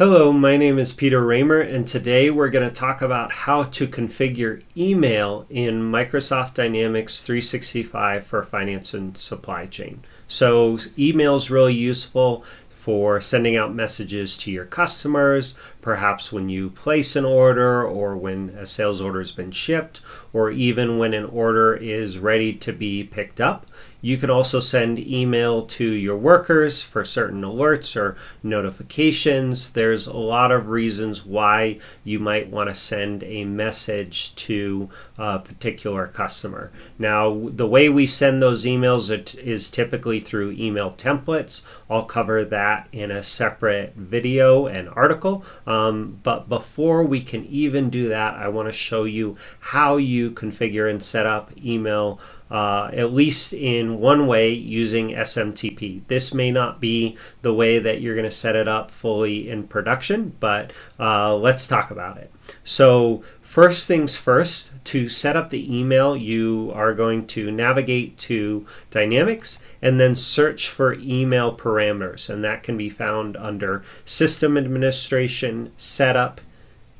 Hello, my name is Peter Raymer, and today we're going to talk about how to configure email in Microsoft Dynamics 365 for finance and supply chain. So email is really useful for sending out messages to your customers, perhaps when you place an order or when a sales order has been shipped, or even when an order is ready to be picked up. You can also send email to your workers for certain alerts or notifications. There's a lot of reasons why you might want to send a message to a particular customer. Now, the way we send those emails is typically through email templates. I'll cover that in a separate video and article. But before we can even do that, I want to show you how you configure and set up email at least in one way using SMTP. This may not be the way that you're going to set it up fully in production, but let's talk about it. So first things first, to set up the email, you are going to navigate to Dynamics and then search for email parameters, and that can be found under System Administration, Setup,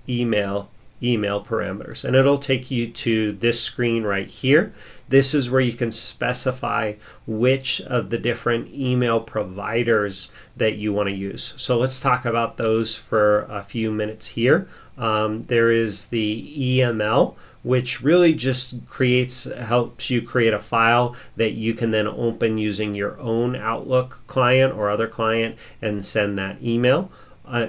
Email parameters, and it'll take you to this screen right here. This is where you can specify which of the different email providers that you want to use. So let's talk about those for a few minutes here. There is the EML, which really just helps you create a file that you can then open using your own Outlook client or other client and send that email.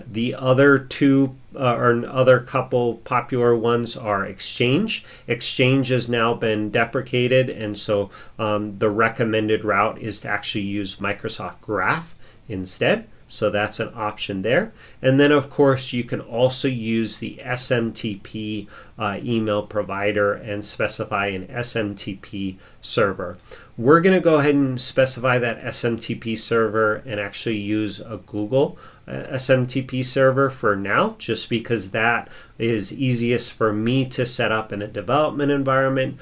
The other two or other couple popular ones are Exchange. Exchange has now been deprecated, and so the recommended route is to actually use Microsoft Graph instead. So that's an option there. And then, of course, you can also use the SMTP email provider and specify an SMTP server. We're going to go ahead and specify that SMTP server and actually use a Google SMTP server for now, just because that is easiest for me to set up in a development environment.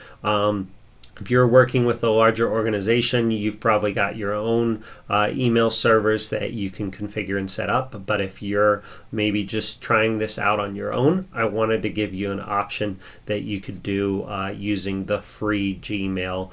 If you're working with a larger organization, you've probably got your own email servers that you can configure and set up. But if you're maybe just trying this out on your own, I wanted to give you an option that you could do using the free Gmail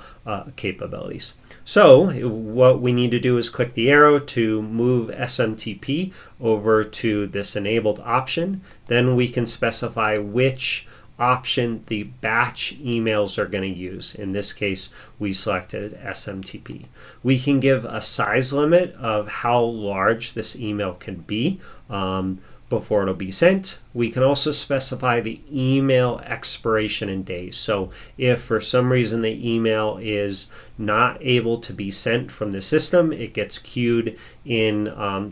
capabilities. So what we need to do is click the arrow to move SMTP over to this enabled option. Then we can specify which option the batch emails are going to use. In this case, we selected SMTP. We can give a size limit of how large this email can be before it'll be sent. We can also specify the email expiration in days. So if for some reason the email is not able to be sent from the system, it gets queued in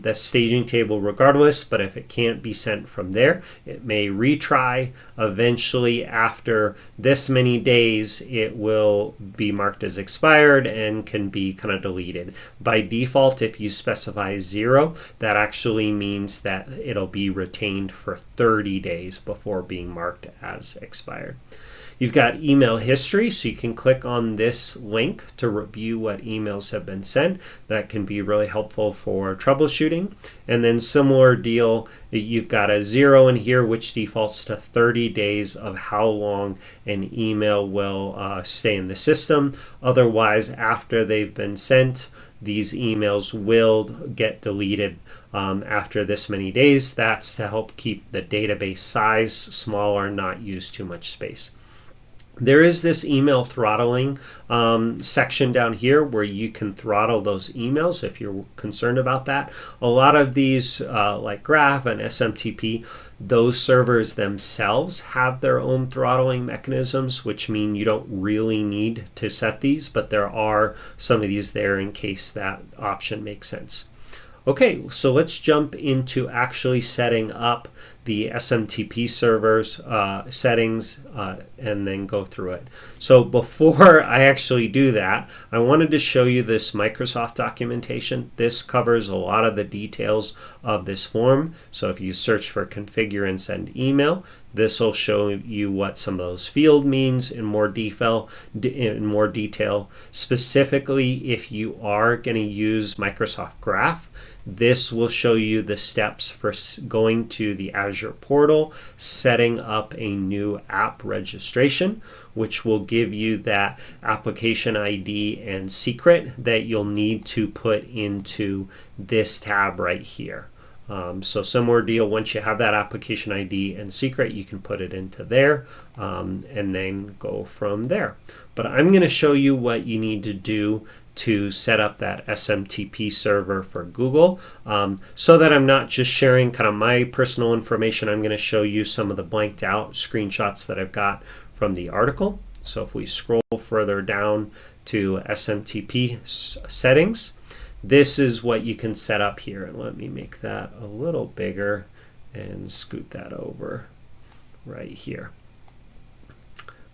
the staging table regardless, but if it can't be sent from there, it may retry. Eventually, after this many days, it will be marked as expired and can be kind of deleted. By default, if you specify 0, that actually means that it'll be retained for 30 days before being marked as expired. You've got email history, so you can click on this link to review what emails have been sent. That can be really helpful for troubleshooting. And then similar deal, you've got a 0 in here, which defaults to 30 days of how long an email will stay in the system. Otherwise, after they've been sent, these emails will get deleted after this many days. That's to help keep the database size smaller, not use too much space. There is this email throttling section down here where you can throttle those emails if you're concerned about that. A lot of these, like Graph and SMTP, those servers themselves have their own throttling mechanisms, which mean you don't really need to set these, but there are some of these there in case that option makes sense. Okay, so let's jump into actually setting up the SMTP servers settings and then go through it. So before I actually do that, I wanted to show you this Microsoft documentation. This covers a lot of the details of this form. So if you search for configure and send email, This will show you what some of those field means in more detail. Specifically, if you are going to use Microsoft Graph, this will show you the steps for going to the Azure portal, setting up a new app registration, which will give you that application ID and secret that you'll need to put into this tab right here. So similar deal, once you have that application ID and secret, you can put it into there and then go from there. But I'm going to show you what you need to do to set up that SMTP server for Google. So that I'm not just sharing kind of my personal information, I'm going to show you some of the blanked out screenshots that I've got from the article. So if we scroll further down to SMTP settings, this is what you can set up here. And let me make that a little bigger and scoot that over right here.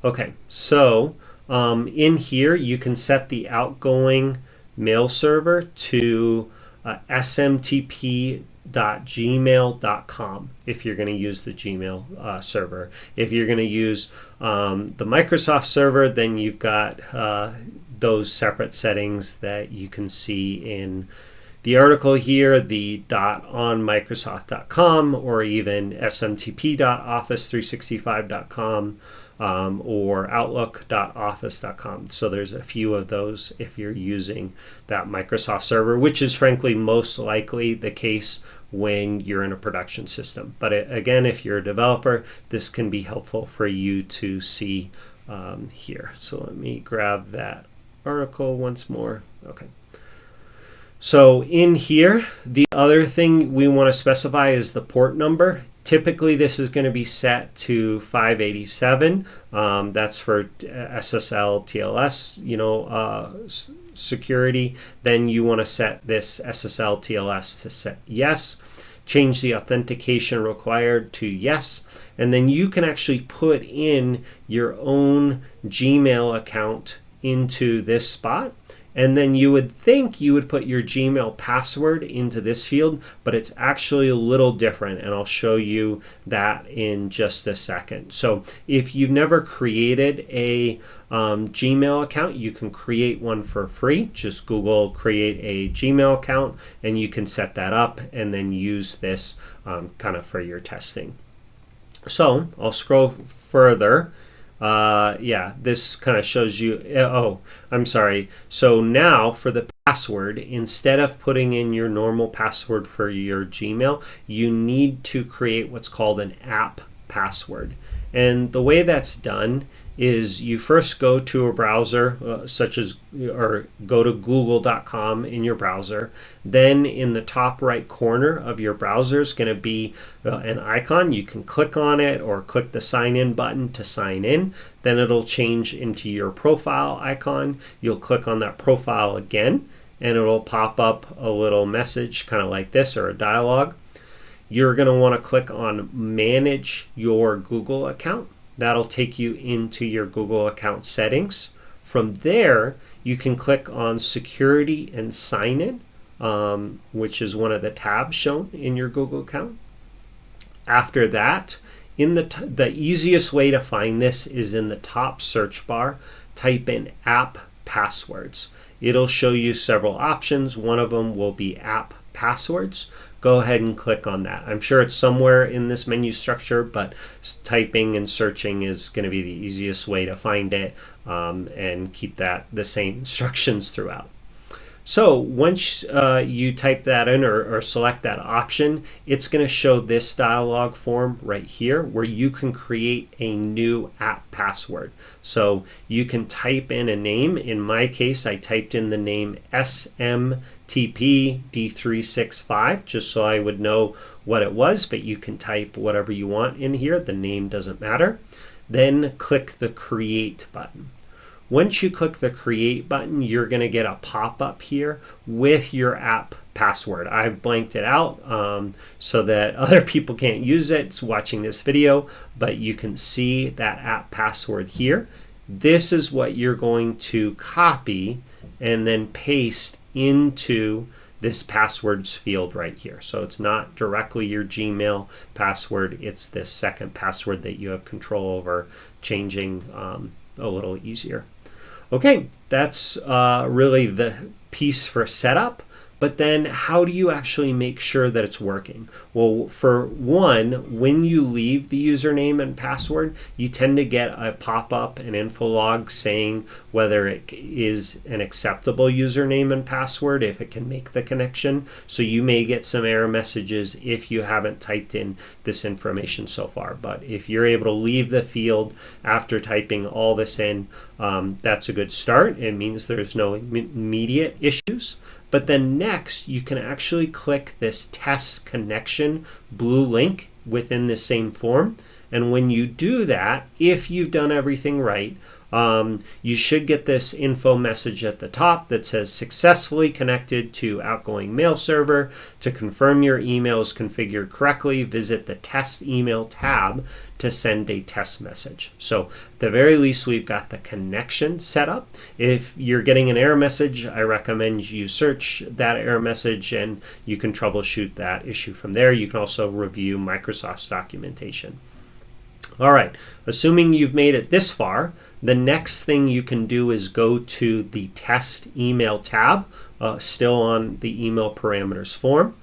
Okay, so in here you can set the outgoing mail server to smtp.gmail.com if you're going to use the Gmail server. If you're going to use the Microsoft server, then you've got those separate settings that you can see in the article here, the .onmicrosoft.com or even smtp.office365.com or outlook.office.com. So there's a few of those if you're using that Microsoft server, which is frankly most likely the case when you're in a production system. But again, if you're a developer, this can be helpful for you to see here. So let me grab that article once more. Okay. So in here, the other thing we want to specify is the port number. Typically, this is going to be set to 587. That's for SSL TLS, security. Then you want to set this SSL TLS to set yes. Change the authentication required to yes. And then you can actually put in your own Gmail account into this spot, and then you would think you would put your Gmail password into this field, but it's actually a little different, and I'll show you that in just a second. So if you've never created a Gmail account, you can create one for free. Just Google create a Gmail account and you can set that up and then use this kind of for your testing. So I'll scroll further. Yeah, this kind of shows you, oh, I'm sorry. So now for the password, instead of putting in your normal password for your Gmail, you need to create what's called an app password. And the way that's done is you first go to a browser or go to google.com in your browser. Then in the top right corner of your browser is going to be an icon. You can click on it or click the sign in button to sign in. Then it'll change into your profile icon. You'll click on that profile again and it'll pop up a little message kind of like this, or a dialog. You're going to want to click on manage your Google account. That'll take you into your Google account settings. From there, you can click on security and sign in, which is one of the tabs shown in your Google account. After that, in the easiest way to find this is in the top search bar. Type in app passwords. It'll show you several options. One of them will be app passwords. Go ahead and click on that. I'm sure it's somewhere in this menu structure, but typing and searching is going to be the easiest way to find it, and keep that the same instructions throughout. So once you type that in or select that option, it's going to show this dialog form right here where you can create a new app password. So you can type in a name. In my case, I typed in the name SMTP D365 just so I would know what it was, but you can type whatever you want in here. The name doesn't matter. Then click the create button. Once you click the create button, you're going to get a pop-up here with your app password. I've blanked it out so that other people can't use it. It's watching this video, but you can see that app password here. This is what you're going to copy and then paste into this passwords field right here. So it's not directly your Gmail password, it's this second password that you have control over changing a little easier. Okay, that's really the piece for setup. But then how do you actually make sure that it's working? Well, for one, when you leave the username and password, you tend to get a pop-up, an info log saying whether it is an acceptable username and password, if it can make the connection. So you may get some error messages if you haven't typed in this information so far. But if you're able to leave the field after typing all this in, that's a good start. It means there's no immediate issues. But then next, you can actually click this test connection blue link within the same form. And when you do that, if you've done everything right, you should get this info message at the top that says successfully connected to outgoing mail server. To confirm your email is configured correctly, visit the test email tab to send a test message. So at the very least, we've got the connection set up. If you're getting an error message, I recommend you search that error message and you can troubleshoot that issue from there. You can also review Microsoft's documentation. All right, assuming you've made it this far, the next thing you can do is go to the test email tab, still on the email parameters form.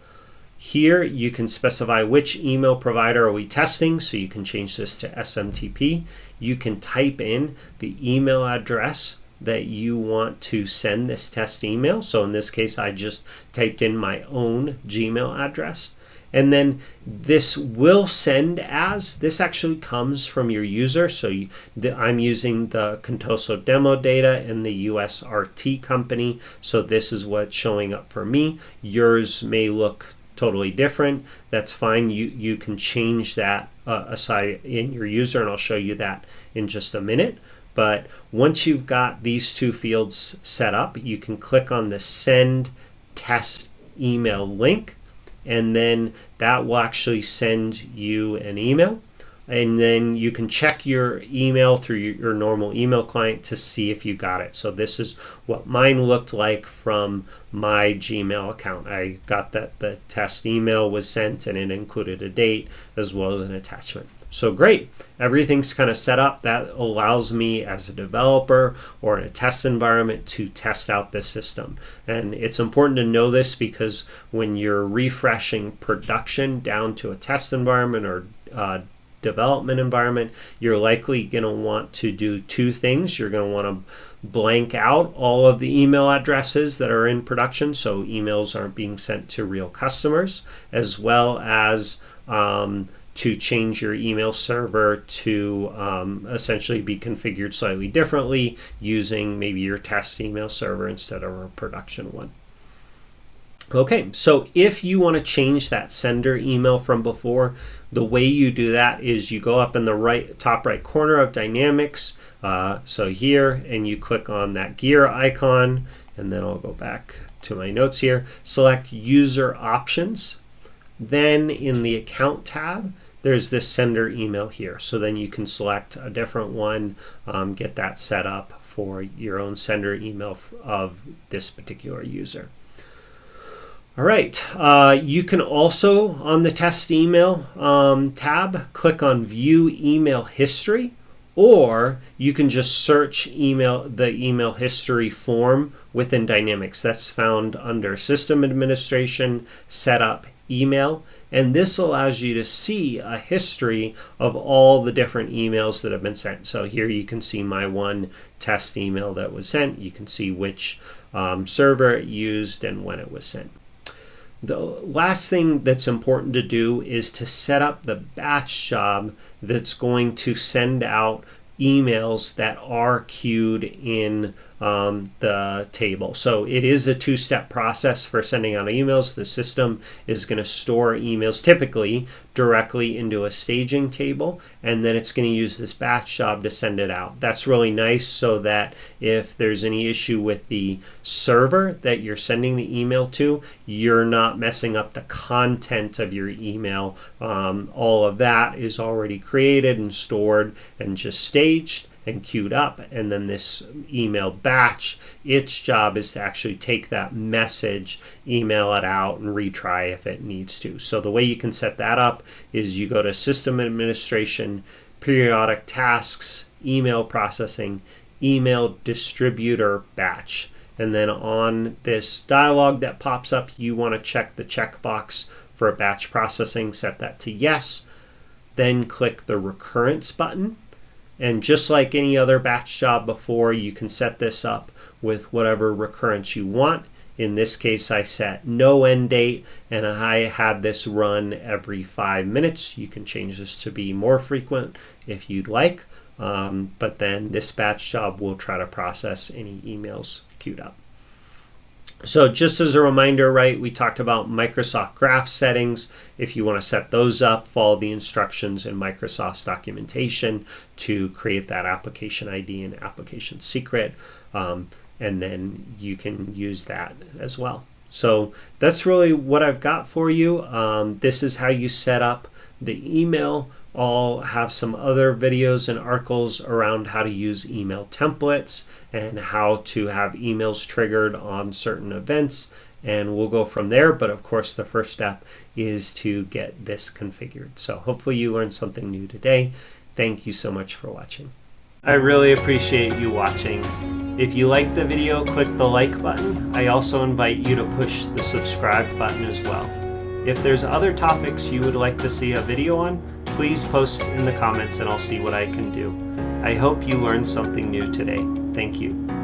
Here you can specify which email provider are we testing, so you can change this to SMTP. You can type in the email address that you want to send this test email. So in this case, I just typed in my own Gmail address. And then this will send as, this actually comes from your user. So I'm using the Contoso demo data in the USRT company. So this is what's showing up for me. Yours may look totally different. That's fine. You can change that aside in your user, and I'll show you that in just a minute. But once you've got these two fields set up, you can click on the send test email link, and then that will actually send you an email. And then you can check your email through your normal email client to see if you got it. So this is what mine looked like from my Gmail account. I got that the test email was sent and it included a date as well as an attachment. So great, everything's kind of set up. That allows me as a developer or in a test environment to test out this system. And it's important to know this because when you're refreshing production down to a test environment or development environment, you're likely going to want to do two things. You're going to want to blank out all of the email addresses that are in production so emails aren't being sent to real customers, as well as to change your email server to essentially be configured slightly differently using maybe your test email server instead of a production one. Okay, so if you want to change that sender email from before, the way you do that is you go up in the top right corner of Dynamics, so here, and you click on that gear icon, and then I'll go back to my notes here, select User Options. Then in the Account tab, there's this sender email here. So then you can select a different one, get that set up for your own sender email of this particular user. All right, you can also, on the test email tab, click on View Email History, or you can just search the email history form within Dynamics. That's found under System Administration, Setup, Email, and this allows you to see a history of all the different emails that have been sent. So here you can see my one test email that was sent. You can see which server it used and when it was sent. The last thing that's important to do is to set up the batch job that's going to send out emails that are queued in the table. So it is a two-step process for sending out emails. The system is going to store emails typically directly into a staging table, and then it's going to use this batch job to send it out. That's really nice so that if there's any issue with the server that you're sending the email to, you're not messing up the content of your email. All of that is already created and stored and just staged, and queued up. And then this email batch, its job is to actually take that message, email it out, and retry if it needs to. So the way you can set that up is you go to System Administration, Periodic Tasks, Email Processing, Email Distributor Batch. And then on this dialog that pops up, you want to check the checkbox for batch processing, set that to yes. Then click the recurrence button. And just like any other batch job before, you can set this up with whatever recurrence you want. In this case, I set no end date, and I had this run every 5 minutes. You can change this to be more frequent if you'd like. But then this batch job will try to process any emails queued up. So just as a reminder, right, we talked about Microsoft Graph settings. If you want to set those up, follow the instructions in Microsoft's documentation to create that application ID and application secret. And then you can use that as well. So that's really what I've got for you. This is how you set up the email. I'll have some other videos and articles around how to use email templates and how to have emails triggered on certain events, and we'll go from there. But of course, the first step is to get this configured. So hopefully you learned something new today. Thank you so much for watching. I really appreciate you watching. If you liked the video, click the like button. I also invite you to push the subscribe button as well. If there's other topics you would like to see a video on, please post in the comments and I'll see what I can do. I hope you learned something new today. Thank you.